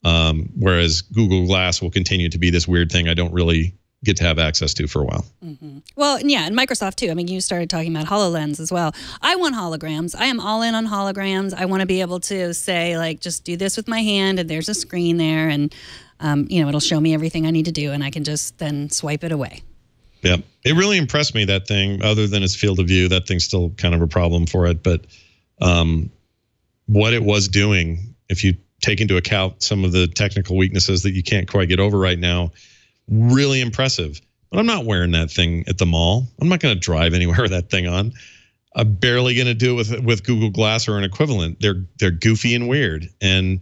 whereas Google Glass will continue to be this weird thing I don't really get to have access to for a while. Mm-hmm. Well, yeah, and Microsoft too. I mean, you started talking about HoloLens as well. I want holograms. I am all in on holograms. I want to be able to say, like, just do this with my hand, and there's a screen there, and it'll show me everything I need to do, and I can just then swipe it away. Yeah, it really impressed me, that thing. Other than its field of view, that thing's still kind of a problem for it. But what it was doing, if you take into account some of the technical weaknesses that you can't quite get over right now, really impressive. But I'm not wearing that thing at the mall. I'm not going to drive anywhere with that thing on. I'm barely going to do it with Google Glass or an equivalent. They're goofy and weird, and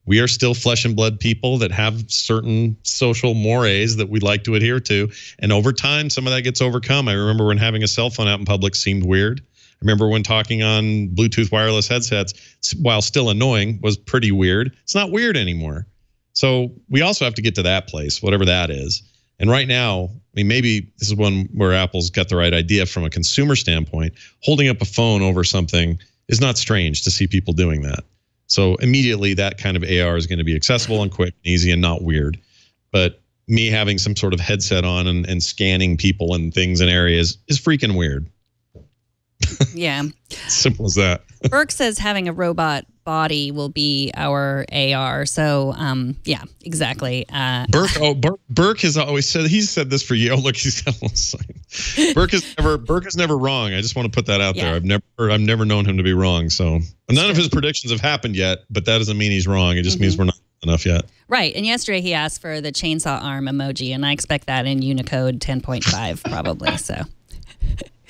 we are still flesh and blood people that have certain social mores that we like to adhere to. And over time, some of that gets overcome. I remember when having a cell phone out in public seemed weird. I remember when talking on Bluetooth wireless headsets, while still annoying, was pretty weird. It's not weird anymore. So we also have to get to that place, whatever that is. And right now, I mean, maybe this is one where Apple's got the right idea from a consumer standpoint. Holding up a phone over something is not strange to see people doing that. So immediately that kind of AR is going to be accessible and quick and easy and not weird. But me having some sort of headset on and scanning people and things in areas is freaking weird. Yeah. Simple as that. Burke says having a robot body will be our AR. So, yeah, exactly. Burke has always said, he's said this for you. Oh, look, he's got a little sign. Burke is never wrong. I just want to put that out there. I've never known him to be wrong. So none of his predictions have happened yet, but that doesn't mean he's wrong. It just means we're not enough yet. Right. And yesterday he asked for the chainsaw arm emoji, and I expect that in Unicode 10.5 probably. So.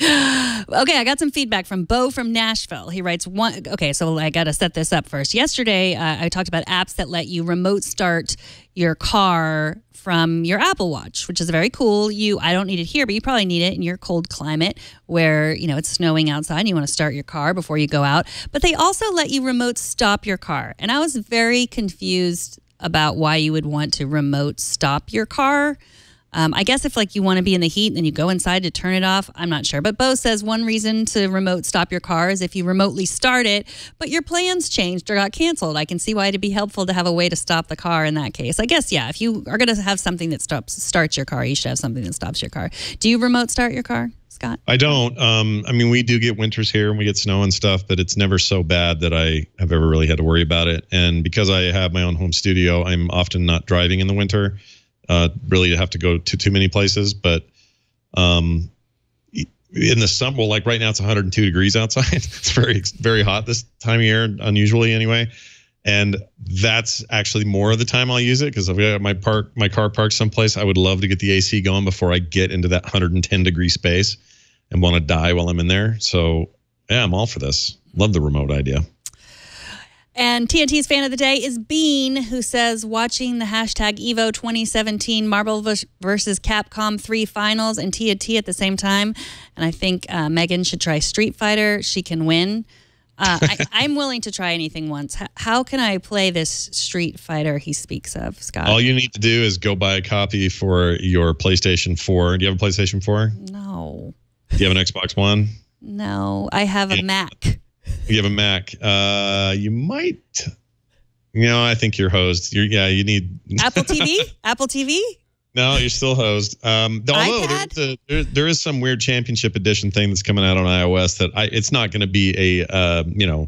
Okay, I got some feedback from Bo from Nashville. He writes, okay, so I got to set this up first. Yesterday, I talked about apps that let you remote start your car from your Apple Watch, which is very cool. I don't need it here, but you probably need it in your cold climate where, it's snowing outside and you want to start your car before you go out. But they also let you remote stop your car. And I was very confused about why you would want to remote stop your car. I guess if like you want to be in the heat and then you go inside to turn it off, I'm not sure. But Bo says one reason to remote stop your car is if you remotely start it, but your plans changed or got canceled. I can see why it'd be helpful to have a way to stop the car in that case. I guess, yeah, if you are going to have something that starts your car, you should have something that stops your car. Do you remote start your car, Scott? I don't. I mean, we do get winters here and we get snow and stuff, but it's never so bad that I have ever really had to worry about it. And because I have my own home studio, I'm often not driving in the winter. Really have to go to too many places, but in the summer, well, like right now it's 102 degrees outside. It's very, very hot this time of year, unusually anyway. And that's actually more of the time I'll use it because I've got my car parked someplace. I would love to get the AC going before I get into that 110 degree space and want to die while I'm in there. So yeah, I'm all for this. Love the remote idea. And TNT's fan of the day is Bean, who says, watching the hashtag Evo 2017 Marvel versus Capcom 3 finals and TNT at the same time. And I think Megan should try Street Fighter. She can win. I'm willing to try anything once. How can I play this Street Fighter he speaks of, Scott? All you need to do is go buy a copy for your PlayStation 4. Do you have a PlayStation 4? No. Do you have an Xbox One? No, I have a Mac. You have a Mac. You might. You know, I think you're hosed. You need Apple TV. Apple TV. No, you're still hosed. Although there is some weird championship edition thing that's coming out on iOS that it's not going to be a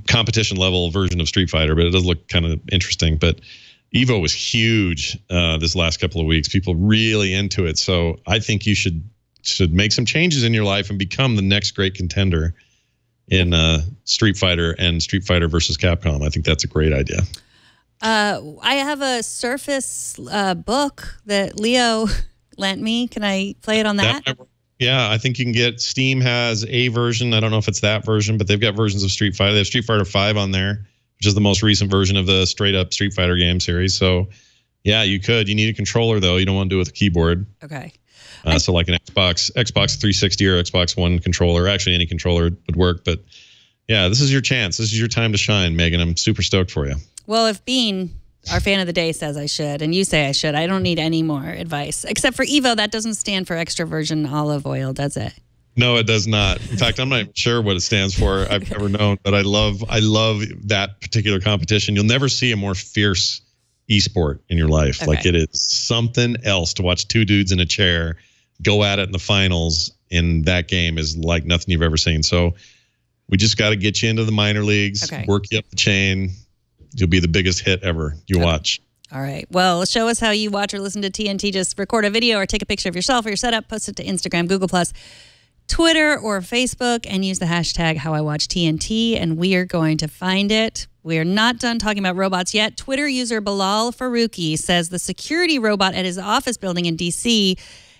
competition level version of Street Fighter, but it does look kind of interesting. But Evo was huge this last couple of weeks. People really into it. So I think you should make some changes in your life and become the next great contender in Street Fighter and Street Fighter versus Capcom. I think that's a great idea. I have a Surface book that Leo lent me. Can I play it on that? Yeah, I think you can get. Steam has a version. I don't know if it's that version, but they've got versions of Street Fighter. They have Street Fighter 5 on there, which is the most recent version of the straight-up Street Fighter game series. So, yeah, you could. You need a controller, though. You don't want to do it with a keyboard. Okay. So like an Xbox 360 or Xbox One controller. Actually, any controller would work. But yeah, this is your chance. This is your time to shine, Megan. I'm super stoked for you. Well, if Bean, our fan of the day, says I should, and you say I should, I don't need any more advice. Except for Evo, that doesn't stand for extra virgin olive oil, does it? No, it does not. In fact, I'm not even sure what it stands for. I've never known, but I love that particular competition. You'll never see a more fierce esport in your life. Okay. Like it is something else to watch two dudes in a chair go at it in the finals in that game is like nothing you've ever seen. So we just got to get you into the minor leagues, work you up the chain. You'll be the biggest hit ever you watch. All right. Well, show us how you watch or listen to TNT. Just record a video or take a picture of yourself or your setup, post it to Instagram, Google+, Twitter, or Facebook, and use the hashtag HowIWatchTNT, and we are going to find it. We are not done talking about robots yet. Twitter user Bilal Faruqi says the security robot at his office building in D.C.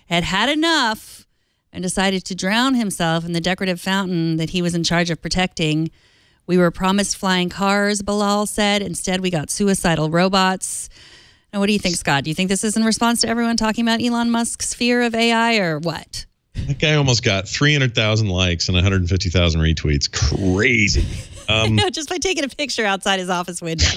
had enough and decided to drown himself in the decorative fountain that he was in charge of protecting. We were promised flying cars, Bilal said. Instead, we got suicidal robots. Now, what do you think, Scott? Do you think this is in response to everyone talking about Elon Musk's fear of AI or what? That guy almost got 300,000 likes and 150,000 retweets. Crazy. Just by taking a picture outside his office window.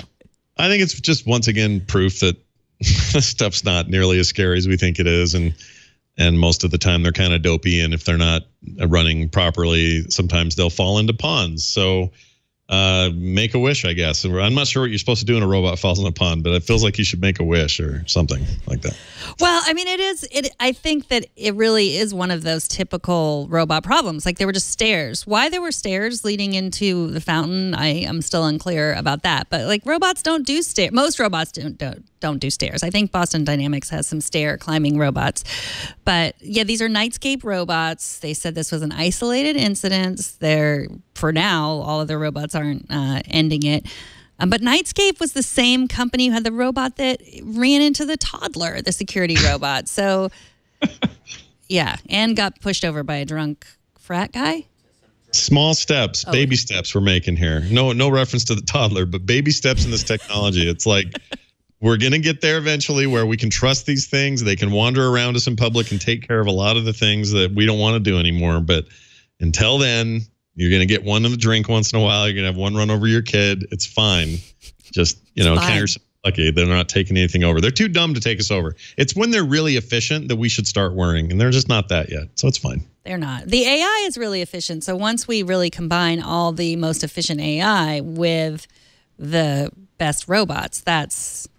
I think it's just, once again, proof that this stuff's not nearly as scary as we think it is. And most of the time they're kind of dopey. And if they're not running properly, sometimes they'll fall into ponds. So make a wish, I guess. I'm not sure what you're supposed to do when a robot falls in a pond, but it feels like you should make a wish or something like that. Well, I mean, I think that it really is one of those typical robot problems. Like there were just stairs. Why there were stairs leading into the fountain, I am still unclear about that. But like robots don't do stairs. Most robots don't do stairs. I think Boston Dynamics has some stair climbing robots. But yeah, these are Nightscape robots. They said this was an isolated incident. For now, all of the robots aren't ending it. But Nightscape was the same company who had the robot that ran into the toddler, the security robot. So, yeah, and got pushed over by a drunk frat guy. Small steps, baby steps we're making here. No reference to the toddler, but baby steps in this technology. It's like we're going to get there eventually where we can trust these things. They can wander around us in public and take care of a lot of the things that we don't want to do anymore. But until then, you're going to get one in the drink once in a while. You're going to have one run over your kid. It's fine. Just, count yourself lucky they're not taking anything over. They're too dumb to take us over. It's when they're really efficient that we should start worrying, and they're just not that yet. So it's fine. They're not. The AI is really efficient. So once we really combine all the most efficient AI with the best robots,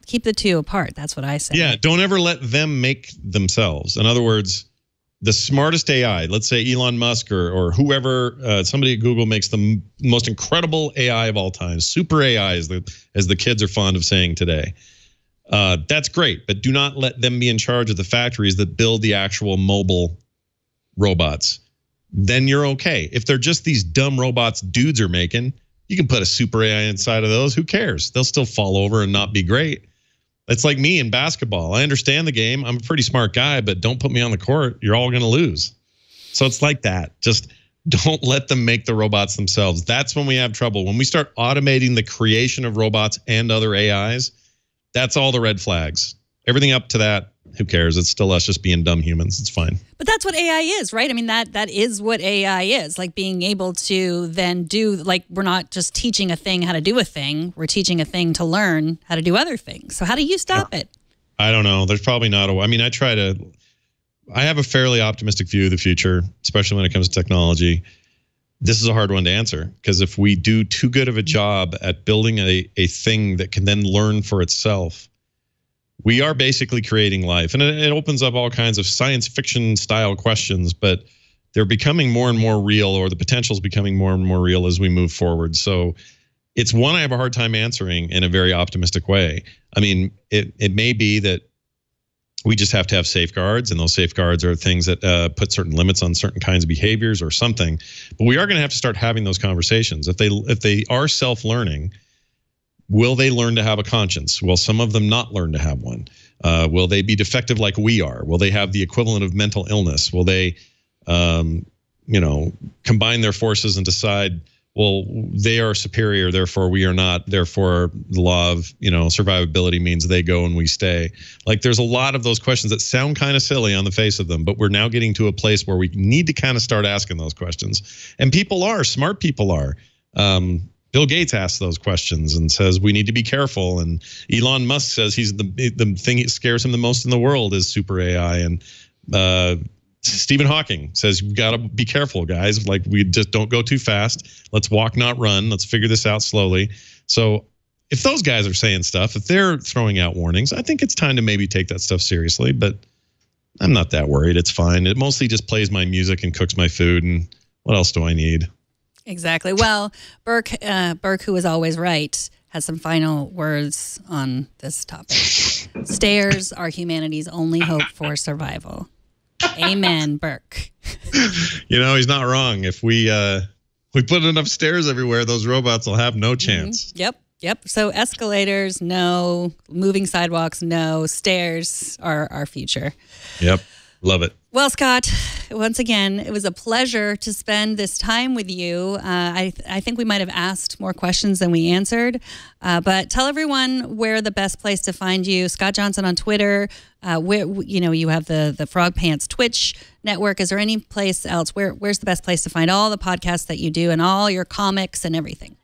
keep the two apart. That's what I say. Yeah, don't ever let them make themselves. In other words, the smartest AI, let's say Elon Musk or whoever, somebody at Google makes the most incredible AI of all time, super AI, as the kids are fond of saying today. That's great, but do not let them be in charge of the factories that build the actual mobile robots. Then you're okay. If they're just these dumb robots dudes are making, you can put a super AI inside of those. Who cares? They'll still fall over and not be great. It's like me in basketball. I understand the game. I'm a pretty smart guy, but don't put me on the court. You're all going to lose. So it's like that. Just don't let them make the robots themselves. That's when we have trouble. When we start automating the creation of robots and other AIs, that's all the red flags. Everything up to that, who cares? It's still us just being dumb humans. It's fine. But that's what AI is, right? I mean, that is what AI is, like being able to then do, like, we're not just teaching a thing how to do a thing. We're teaching a thing to learn how to do other things. So how do you stop it? I don't know. There's probably not I mean, I have a fairly optimistic view of the future, especially when it comes to technology. This is a hard one to answer, because if we do too good of a job at building a thing that can then learn for itself, we are basically creating life. And it opens up all kinds of science fiction style questions, but they're becoming more and more real, or the potential is becoming more and more real as we move forward. So it's one I have a hard time answering in a very optimistic way. I mean, it may be that we just have to have safeguards, and those safeguards are things that put certain limits on certain kinds of behaviors or something. But we are going to have to start having those conversations. If they are self-learning, will they learn to have a conscience? Will some of them not learn to have one? Will they be defective like we are? Will they have the equivalent of mental illness? Will they, combine their forces and decide, well, they are superior, therefore we are not. Therefore, the law of survivability means they go and we stay. Like, there's a lot of those questions that sound kind of silly on the face of them, but we're now getting to a place where we need to kind of start asking those questions. And smart people are. Bill Gates asks those questions and says we need to be careful. And Elon Musk says he's the thing that scares him the most in the world is super AI. And Stephen Hawking says you've got to be careful, guys. Like, we just don't go too fast. Let's walk, not run. Let's figure this out slowly. So if those guys are saying stuff, if they're throwing out warnings, I think it's time to maybe take that stuff seriously. But I'm not that worried. It's fine. It mostly just plays my music and cooks my food. And what else do I need? Exactly. Well, Burke, who is always right, has some final words on this topic. Stairs are humanity's only hope for survival. Amen, Burke. He's not wrong. If we put enough stairs everywhere, those robots will have no chance. Mm-hmm. Yep. So escalators, no. Moving sidewalks, no. Stairs are our future. Yep. Love it. Well, Scott, once again, it was a pleasure to spend this time with you. I think we might have asked more questions than we answered, but tell everyone where the best place to find you. Scott Johnson on Twitter. Where you have the Frog Pants Twitch network. Is there any place else? Where's the best place to find all the podcasts that you do and all your comics and everything?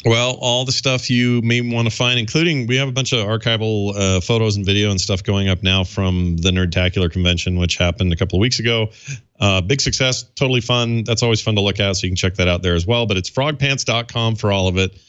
Well, all the stuff you may want to find, including we have a bunch of archival photos and video and stuff going up now from the Nerdtacular convention, which happened a couple of weeks ago. Big success, totally fun. That's always fun to look at, so you can check that out there as well. But it's frogpants.com for all of it.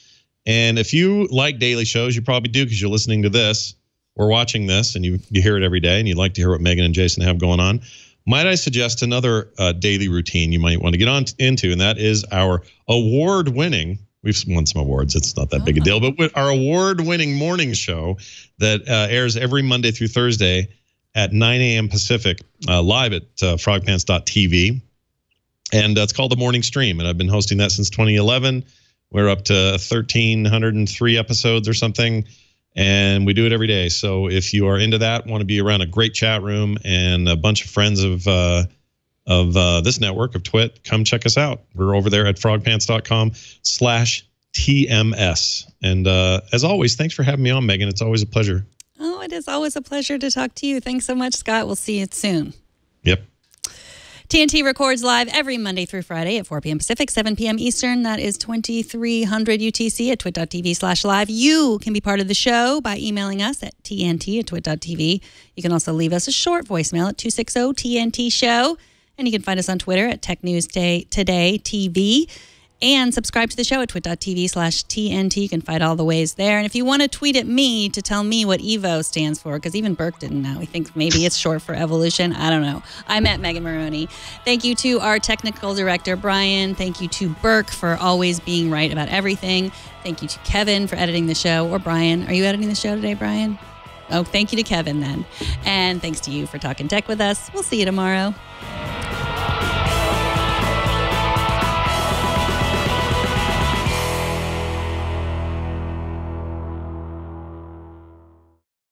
And if you like daily shows, you probably do because you're listening to this or watching this, and you hear it every day, and you'd like to hear what Megan and Jason have going on. Might I suggest another daily routine you might want to get into, and that is our award-winning. We've won some awards. It's not that big a deal. But with our award-winning morning show that airs every Monday through Thursday at 9 a.m. Pacific, live at frogpants.tv. And it's called The Morning Stream. And I've been hosting that since 2011. We're up to 1,303 episodes or something. And we do it every day. So if you are into that, want to be around a great chat room and a bunch of friends of this network of Twit, come check us out. We're over there at frogpants.com/TMS. And as always, thanks for having me on, Megan. It's always a pleasure. Oh, it is always a pleasure to talk to you. Thanks so much, Scott. We'll see you soon. Yep. TNT records live every Monday through Friday at 4 p.m. Pacific, 7 p.m. Eastern. That is 2300 UTC at twit.tv/live. You can be part of the show by emailing us at tnt@twit.tv. You can also leave us a short voicemail at 260-TNT-SHOW. And you can find us on Twitter at Tech News Today TV. And subscribe to the show at twit.tv/TNT. You can find all the ways there. And if you want to tweet at me to tell me what EVO stands for, because even Burke didn't know. He thinks maybe it's short for evolution. I don't know. I'm at Megan Maroney. Thank you to our technical director, Brian. Thank you to Burke for always being right about everything. Thank you to Kevin for editing the show. Or Brian. Are you editing the show today, Brian? Oh, thank you to Kevin then. And thanks to you for talking tech with us. We'll see you tomorrow.